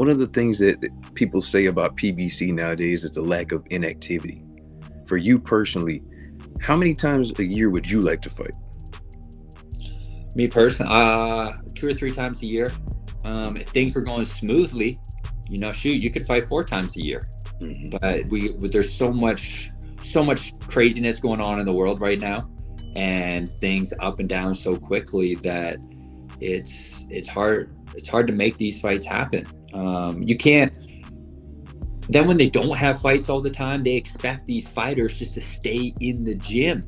One of the things that people say about PBC nowadays is the lack of inactivity. For you personally, how many times a year would you like to fight? Me personally, 2 or 3 times a year. If things were going smoothly, shoot, you could fight 4 times a year. Hmm. But there's so much craziness going on in the world right now, and things up and down so quickly that it's hard to make these fights happen. You can't. Then when they don't have fights all the time, they expect these fighters just to stay in the gym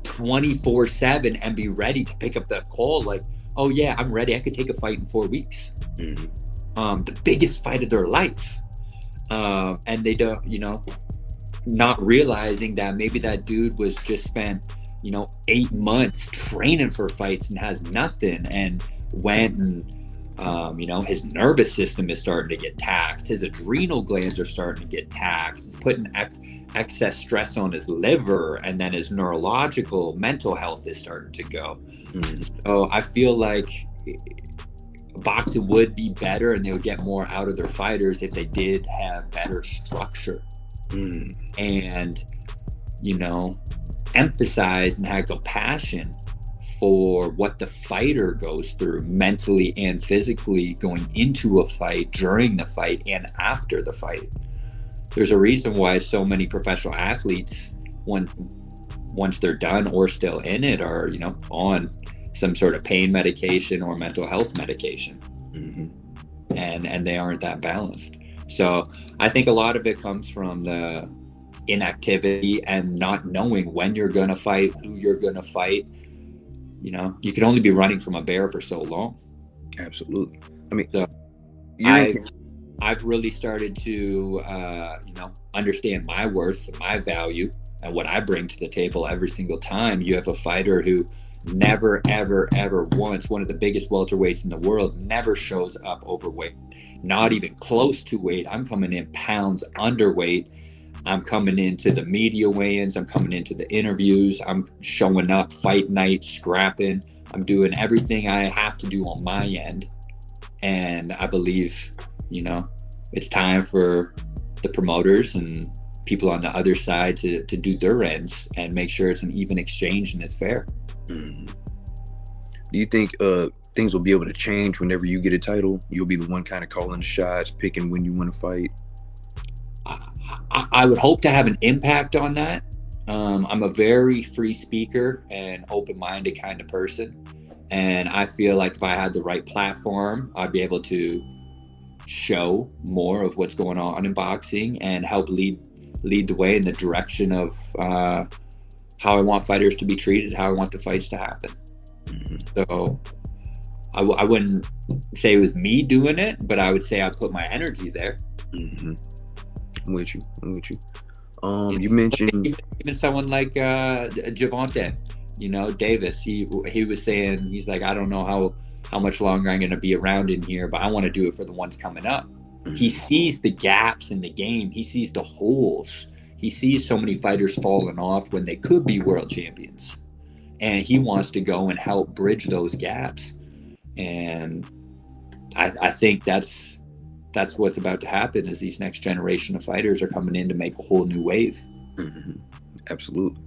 24/7 and be ready to pick up that call. Like, oh yeah, I'm ready. I could take a fight in 4 weeks. Hmm. The biggest fight of their life. And they don't, not realizing that maybe that dude was just spent, 8 months training for fights and has nothing, and went and his nervous system is starting to get taxed. His adrenal glands are starting to get taxed. It's putting excess stress on his liver, and then his neurological, mental health is starting to go. Hmm. So I feel like boxing would be better, and they would get more out of their fighters if they did have better structure Hmm. and, emphasize and have compassion for what the fighter goes through mentally and physically going into a fight, during the fight, and after the fight. There's a reason why so many professional athletes, once they're done or still in it, are on some sort of pain medication or mental health medication, Hmm. and they aren't that balanced. So I think a lot of it comes from the inactivity and not knowing when you're going to fight, who you're going to fight. You can only be running from a bear for so long. Absolutely. I mean, So you're in. I I've really started to understand my worth, my value, and what I bring to the table every single time. You have a fighter who never, ever, ever once, one of the biggest welterweights in the world, never shows up overweight, not even close to weight. I'm coming in pounds underweight. I'm coming into the media weigh-ins. I'm coming into the interviews. I'm showing up fight night, scrapping. I'm doing everything I have to do on my end. And I believe, it's time for the promoters and people on the other side to do their ends and make sure it's an even exchange and it's fair. Mhm. Do you think things will be able to change whenever you get a title? You'll be the one kind of calling the shots, picking when you want to fight. I would hope to have an impact on that. I'm a very free speaker and open-minded kind of person. And I feel like if I had the right platform, I'd be able to show more of what's going on in boxing and help lead the way in the direction of how I want fighters to be treated, how I want the fights to happen. Hmm. So I wouldn't say it was me doing it, but I would say I put my energy there. Hmm. I'm with you. I'm with you. You You know, mentioned. even someone like Javante, Davis. He was saying, he's like, I don't know how much longer I'm going to be around in here, but I want to do it for the ones coming up. He Mhm. sees the gaps in the game. He sees the holes. He sees so many fighters falling off when they could be world champions, and he wants to go and help bridge those gaps. And I think that's what's about to happen. Is these next generation of fighters are coming in to make a whole new wave. Mhm. Absolutely.